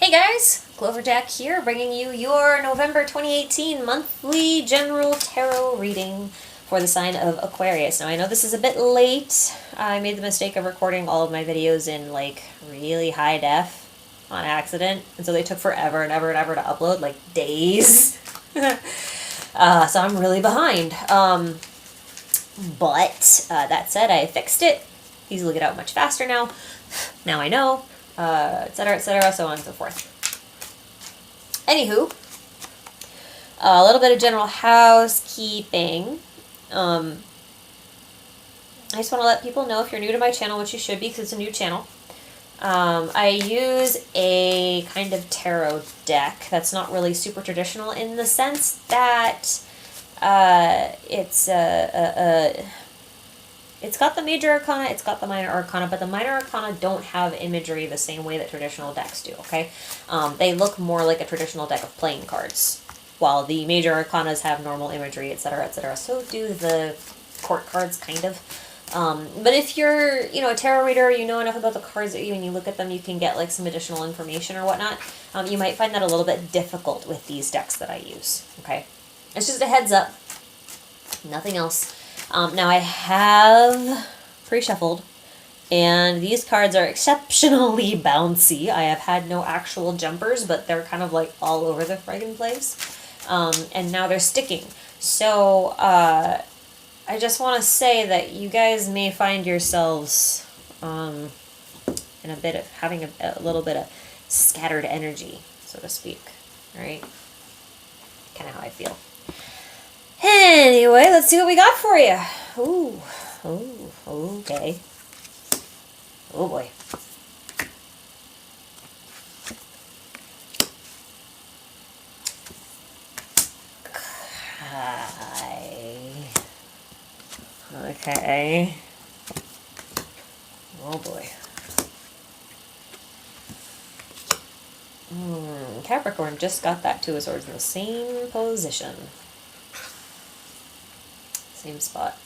Hey guys, Cloverjack here, bringing you your November 2018 monthly general tarot reading for the sign of Aquarius. Now I know this is a bit late. I made the mistake of recording all of my videos in like really high def on accident, and so they took forever and ever and ever to upload, like days. So I'm really behind. But that said, I fixed it. These will get out much faster now. Now I know. Etc., so on and so forth. Anywho, a little bit of general housekeeping. I just want to let people know, if you're new to my channel, which you should be because it's a new channel, I use a kind of tarot deck that's not really super traditional in the sense that it's got the major arcana, it's got the minor arcana, but the minor arcana don't have imagery the same way that traditional decks do, okay? They look more like a traditional deck of playing cards, while the major arcanas have normal imagery, etc., etc. So do the court cards, kind of. But if you're, a tarot reader, you know enough about the cards that when you look at them, you can get like some additional information or whatnot. You might find that a little bit difficult with these decks that I use, okay? It's just a heads up. Nothing else. Now I have pre-shuffled, and these cards are exceptionally bouncy. I have had no actual jumpers, but they're kind of like all over the friggin' place. And now they're sticking. So, I just want to say that you guys may find yourselves, in a bit of, having a little bit of scattered energy, so to speak. Alright? Kind of how I feel. Anyway, let's see what we got for you. Ooh, okay. Oh boy. Okay. Oh boy. Capricorn just got that Two of Swords in the same position. Same spot.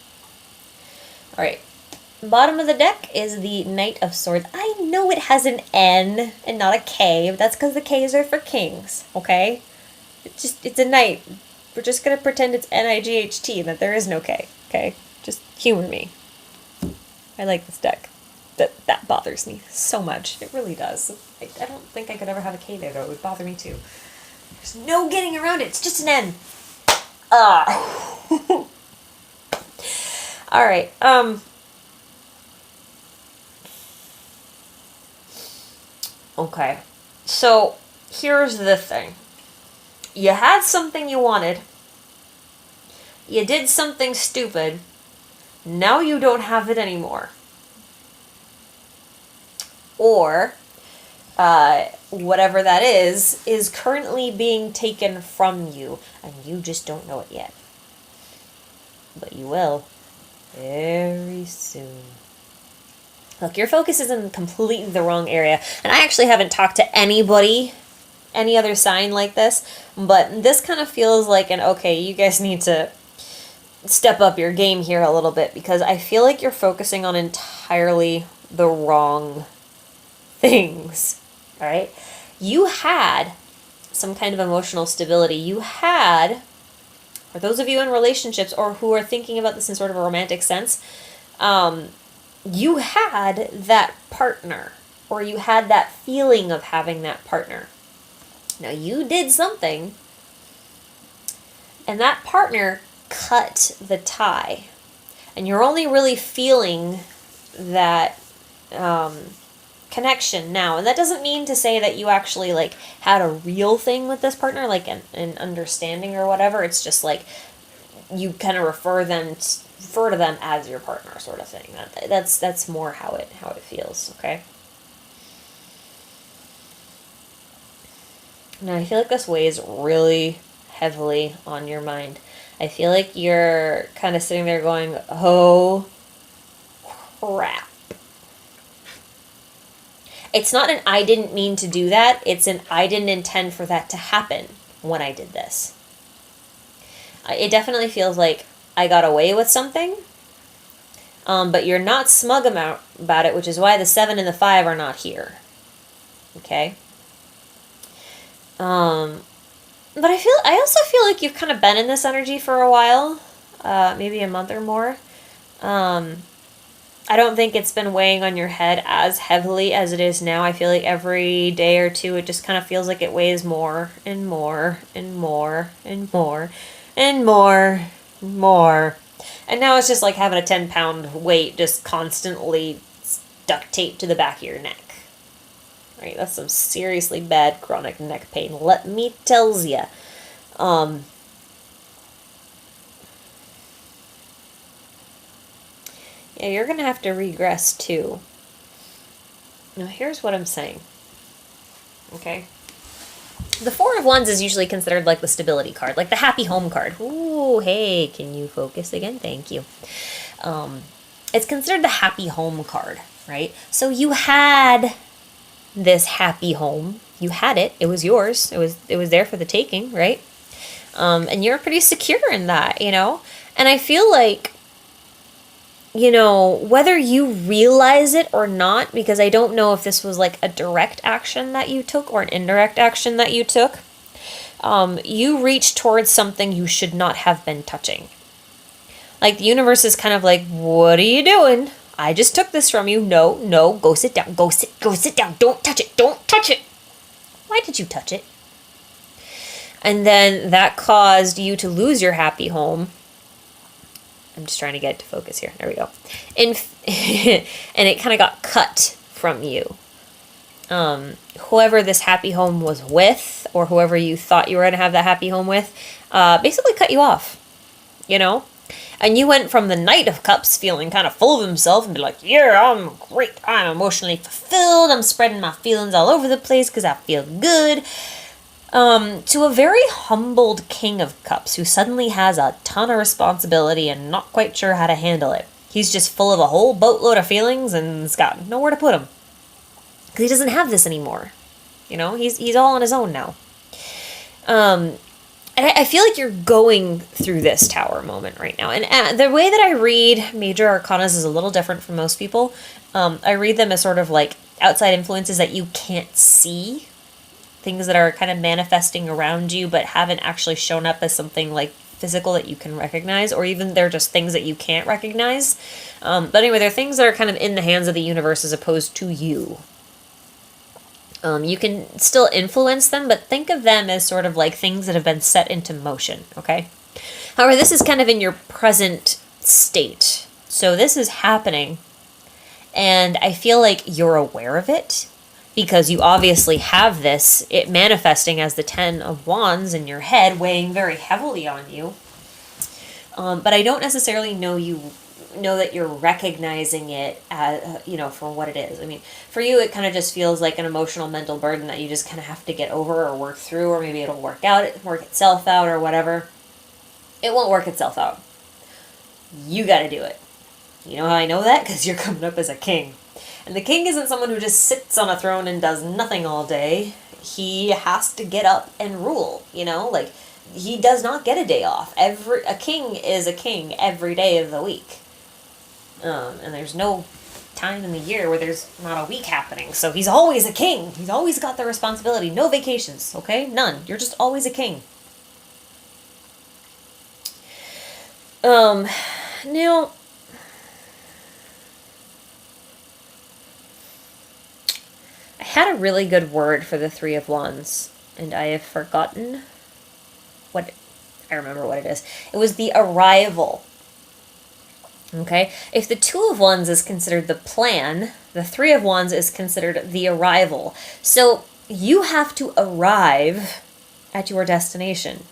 Alright. Bottom of the deck is the Knight of Swords. I know it has an N and not a K, but that's because the K's are for kings, okay? It's a knight. We're just going to pretend it's N-I-G-H-T and that there is no K, okay? Just humor me. I like this deck. That bothers me so much. It really does. I don't think I could ever have a K there, though. It would bother me, too. There's no getting around it. It's just an N. Alright, okay, so here's the thing. You had something you wanted, you did something stupid, now you don't have it anymore. Or, whatever that is currently being taken from you, and you just don't know it yet. But you will. Very soon. Look, your focus is in completely the wrong area. And I actually haven't talked to anybody, any other sign like this, but this kind of feels like okay, you guys need to step up your game here a little bit, because I feel like you're focusing on entirely the wrong things. Alright? You had some kind of emotional stability. You had, for those of you in relationships or who are thinking about this in sort of a romantic sense, you had that partner, or you had that feeling of having that partner. Now you did something, and that partner cut the tie, and you're only really feeling that connection now. And that doesn't mean to say that you actually like had a real thing with this partner, like an understanding or whatever. It's just like you kind of refer to them as your partner, sort of thing. That's more how it feels. Okay. Now I feel like this weighs really heavily on your mind. I feel like you're kind of sitting there going, "Oh crap." It's not an I didn't mean to do that. It's an I didn't intend for that to happen when I did this. It definitely feels like I got away with something, but you're not smug about it, which is why the 7 and the 5 are not here. Okay? But I also feel like you've kind of been in this energy for a while, maybe a month or more. I don't think it's been weighing on your head as heavily as it is now. I feel like every day or two, it just kind of feels like it weighs more and more and more and more and more and more. And now it's just like having a 10-pound weight just constantly duct taped to the back of your neck. Right, that's some seriously bad chronic neck pain. Let me tells ya. Yeah, you're gonna have to regress too. Now, here's what I'm saying. Okay. The Four of Wands is usually considered like the stability card, like the happy home card. Ooh, hey, can you focus again? Thank you. It's considered the happy home card, right? So you had this happy home. You had it. It was yours. It was there for the taking, right? And you're pretty secure in that, you know? And I feel like, you know, whether you realize it or not, because I don't know if this was like a direct action that you took or an indirect action that you took, you reached towards something you should not have been touching. Like the universe is kind of like, what are you doing? I just took this from you. No, go sit down. Go sit down. Don't touch it. Don't touch it. Why did you touch it? And then that caused you to lose your happy home. I'm just trying to get it to focus here. There we go. And it kind of got cut from you. Whoever this happy home was with, or whoever you thought you were going to have that happy home with, basically cut you off, you know? And you went from the Knight of Cups feeling kind of full of himself and be like, yeah, I'm great. I'm emotionally fulfilled. I'm spreading my feelings all over the place because I feel good. To a very humbled King of Cups who suddenly has a ton of responsibility and not quite sure how to handle it. He's just full of a whole boatload of feelings and has got nowhere to put them. Because he doesn't have this anymore. You know, he's all on his own now. And I feel like you're going through this Tower moment right now. And the way that I read major arcanas is a little different from most people. I read them as sort of like outside influences that you can't see. Things that are kind of manifesting around you but haven't actually shown up as something like physical that you can recognize, or even they're just things that you can't recognize. But anyway, they're things that are kind of in the hands of the universe as opposed to you. You can still influence them, but think of them as sort of like things that have been set into motion, okay? However, this is kind of in your present state. So this is happening, and I feel like you're aware of it, because you obviously have this, it manifesting as the 10 of Wands in your head, weighing very heavily on you. But I don't necessarily know that you're recognizing it as, for what it is. I mean, for you, it kind of just feels like an emotional mental burden that you just kind of have to get over or work through, or maybe it'll work itself out or whatever. It won't work itself out. You got to do it. You know how I know that? Because you're coming up as a king. And the king isn't someone who just sits on a throne and does nothing all day. He has to get up and rule, like he does not get a day off. A king is a king every day of the week. And there's no time in the year where there's not a week happening. So he's always a king. He's always got the responsibility. No vacations, okay? None. You're just always a king. Now, I had a really good word for the Three of Wands, and I have forgotten I remember what it is. It was the arrival. Okay? If the Two of Wands is considered the plan, the Three of Wands is considered the arrival. So you have to arrive at your destination.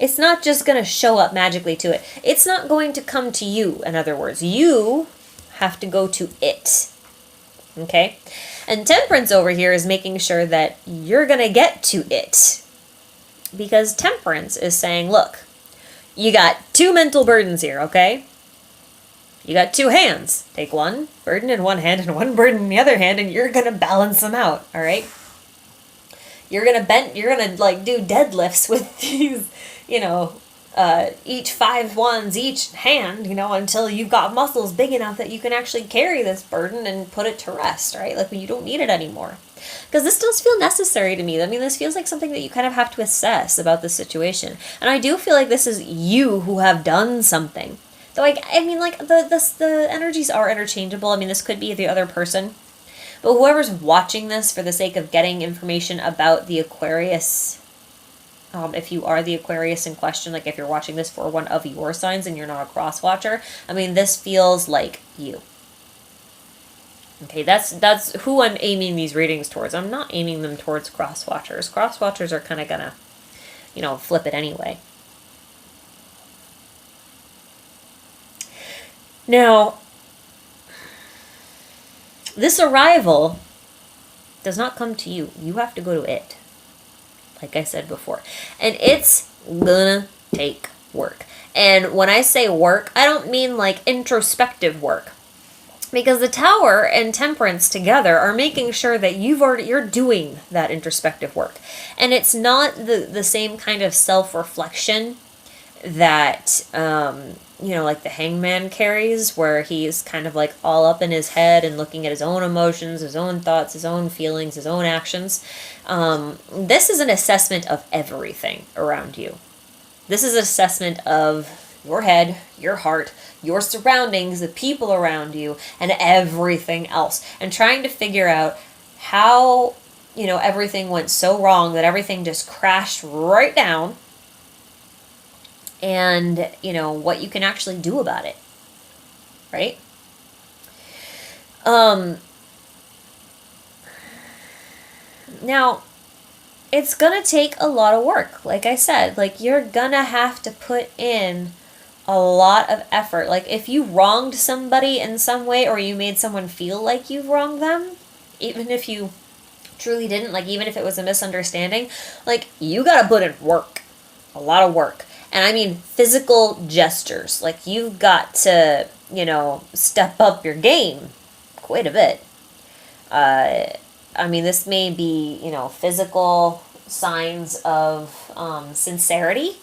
It's not just going to show up magically to it. It's not going to come to you, in other words. You have to go to it. Okay? And Temperance over here is making sure that you're going to get to it. Because Temperance is saying, look, you got two mental burdens here, okay? You got two hands. Take one burden in one hand and one burden in the other hand, and you're going to balance them out, all right? You're going to do deadlifts with these, each 5 wands each hand, until you've got muscles big enough that you can actually carry this burden and put it to rest, right? Like when you don't need it anymore. Because this does feel necessary to me. I mean, this feels like something that you kind of have to assess about the situation. And I do feel like this is you who have done something. Though, I mean, like, the energies are interchangeable. I mean, this could be the other person. But whoever's watching this for the sake of getting information about the Aquarius, if you are the Aquarius in question, like if you're watching this for one of your signs and you're not a cross-watcher, I mean, this feels like you. Okay, that's who I'm aiming these readings towards. I'm not aiming them towards cross-watchers. Cross-watchers are kind of gonna, flip it anyway. Now, this arrival does not come to you. You have to go to it, like I said before. And it's gonna take work. And when I say work, I don't mean like introspective work. Because the Tower and Temperance together are making sure that you're doing that introspective work. And it's not the same kind of self-reflection that, like the Hangman carries, where he's kind of like all up in his head and looking at his own emotions, his own thoughts, his own feelings, his own actions. This is an assessment of everything around you. This is an assessment of your head, your heart, your surroundings, the people around you, and everything else. And trying to figure out how, everything went so wrong that everything just crashed right down. And, what you can actually do about it. Right? Now, it's gonna take a lot of work. Like I said, like you're gonna have to put in a lot of effort. Like if you wronged somebody in some way, or you made someone feel like you've wronged them, even if you truly didn't, like even if it was a misunderstanding, like you gotta put in work. A lot of work. And I mean physical gestures. Like you've got to, step up your game quite a bit. I mean, this may be, physical signs of sincerity.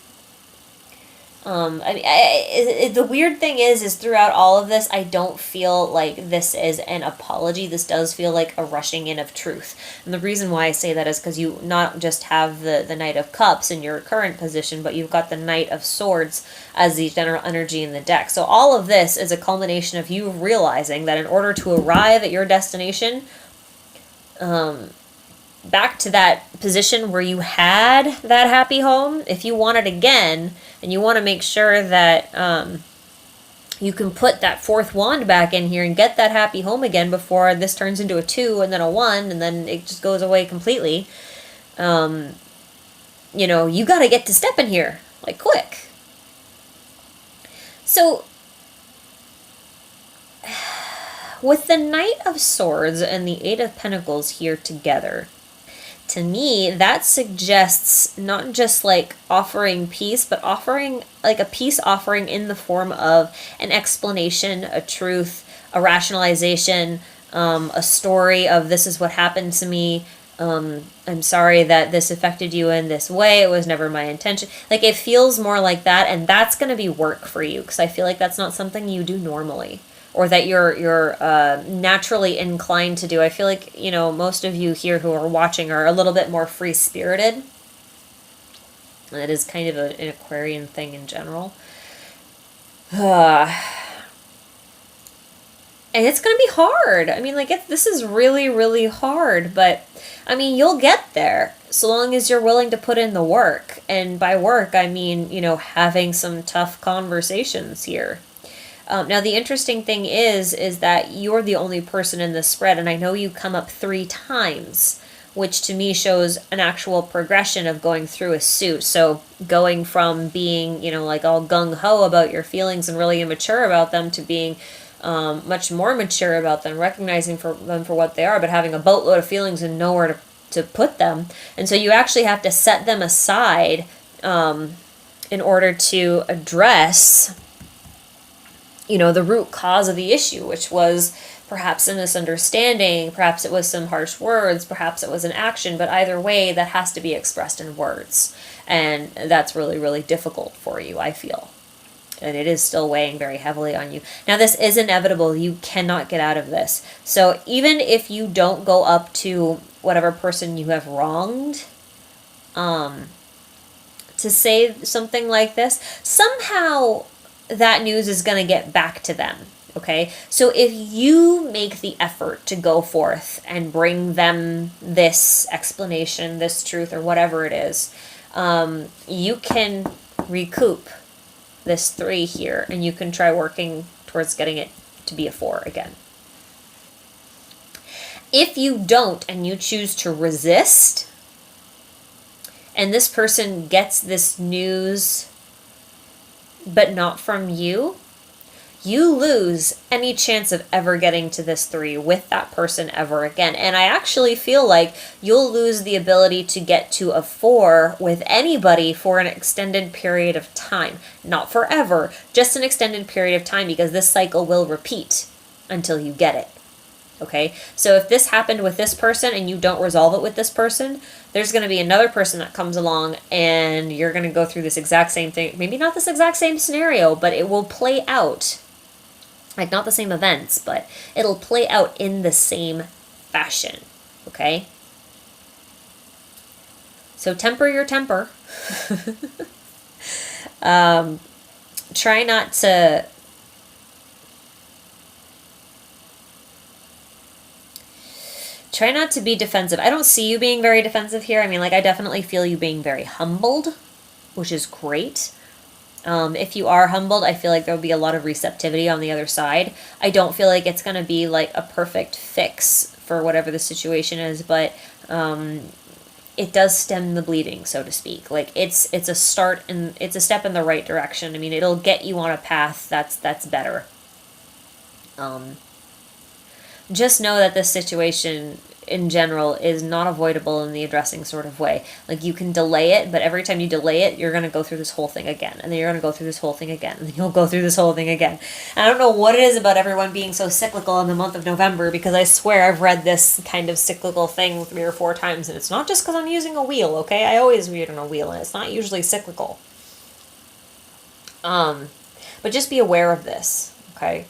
The weird thing is throughout all of this, I don't feel like this is an apology. This does feel like a rushing in of truth. And the reason why I say that is because you not just have the Knight of Cups in your current position, but you've got the Knight of Swords as the general energy in the deck. So all of this is a culmination of you realizing that in order to arrive at your destination, back to that position where you had that happy home, if you want it again, and you want to make sure that you can put that 4th wand back in here and get that happy home again before this turns into a 2 and then a 1 and then it just goes away completely, you got to get to step in here, like quick. So, with the Knight of Swords and the 8 of Pentacles here together, to me, that suggests not just like offering peace, but offering like a peace offering in the form of an explanation, a truth, a rationalization, a story of this is what happened to me. I'm sorry that this affected you in this way. It was never my intention. Like it feels more like that, and that's going to be work for you because I feel like that's not something you do normally. Or that you're naturally inclined to do. I feel like, most of you here who are watching are a little bit more free-spirited. And it is kind of an Aquarian thing in general. And it's going to be hard. I mean, like, this is really, really hard. But, I mean, you'll get there. So long as you're willing to put in the work. And by work, I mean, having some tough conversations here. Now, the interesting thing is that you're the only person in this spread, and I know you come up 3 times, which to me shows an actual progression of going through a suit. So going from being, like all gung-ho about your feelings and really immature about them to being much more mature about them, recognizing them for what they are, but having a boatload of feelings and nowhere to put them. And so you actually have to set them aside in order to address the root cause of the issue, which was perhaps a misunderstanding, perhaps it was some harsh words, perhaps it was an action, but either way, that has to be expressed in words. And that's really, really difficult for you, I feel. And it is still weighing very heavily on you. Now, this is inevitable. You cannot get out of this. So even if you don't go up to whatever person you have wronged, to say something like this, somehow that news is going to get back to them. Okay, so if you make the effort to go forth and bring them this explanation, this truth, or whatever it is, you can recoup this 3 here, and you can try working towards getting it to be a 4 again. If you don't and you choose to resist, and this person gets this news but not from you, you lose any chance of ever getting to this 3 with that person ever again. And I actually feel like you'll lose the ability to get to a 4 with anybody for an extended period of time. Not forever, just an extended period of time, because this cycle will repeat until you get it. Okay, so if this happened with this person and you don't resolve it with this person, there's going to be another person that comes along and you're going to go through this exact same thing. Maybe not this exact same scenario, but it will play out. Like, not the same events, but it'll play out in the same fashion. Okay? So temper your temper. Try not to... Try not to be defensive. I don't see you being very defensive here. I mean, like, I definitely feel you being very humbled, which is great. If you are humbled, I feel like there'll be a lot of receptivity on the other side. I don't feel like it's going to be like a perfect fix for whatever the situation is, but it does stem the bleeding, so to speak. Like, it's a start, and it's a step in the right direction. I mean, it'll get you on a path that's better. Just know that this situation in general is not avoidable in the addressing sort of way. Like, you can delay it, but every time you delay it, you're going to go through this whole thing again, and then you're going to go through this whole thing again, and then you'll go through this whole thing again. And I don't know what it is about everyone being so cyclical in the month of November, because I swear I've read this kind of cyclical thing 3 or 4 times, and it's not just because I'm using a wheel, okay? I always read on a wheel, and it's not usually cyclical. But just be aware of this, okay?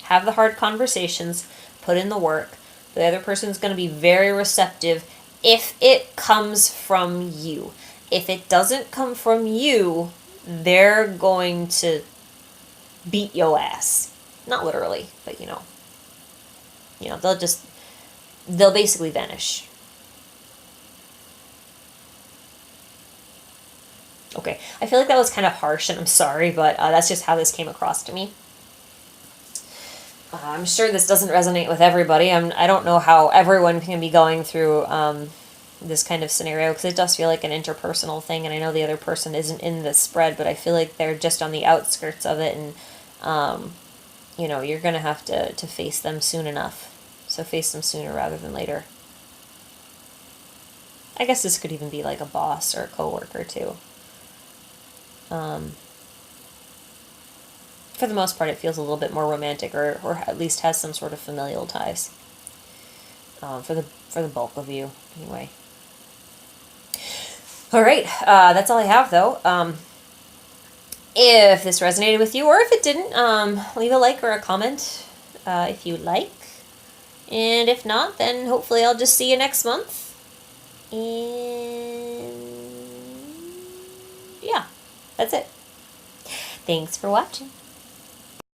Have the hard conversations, put in the work. The other person's going to be very receptive if it comes from you. If it doesn't come from you, they're going to beat your ass. Not literally, but you know, they'll basically vanish. Okay, I feel like that was kind of harsh, and I'm sorry, but that's just how this came across to me. I'm sure this doesn't resonate with everybody. I don't know how everyone can be going through this kind of scenario, because it does feel like an interpersonal thing, and I know the other person isn't in this spread, but I feel like they're just on the outskirts of it, and you're going to have to face them soon enough. So face them sooner rather than later. I guess this could even be like a boss or a coworker too. For the most part, it feels a little bit more romantic, or at least has some sort of familial ties. For the bulk of you, anyway. All right, that's all I have, though. If this resonated with you, or if it didn't, leave a like or a comment if you like. And if not, then hopefully I'll just see you next month. And yeah, that's it. Thanks for watching.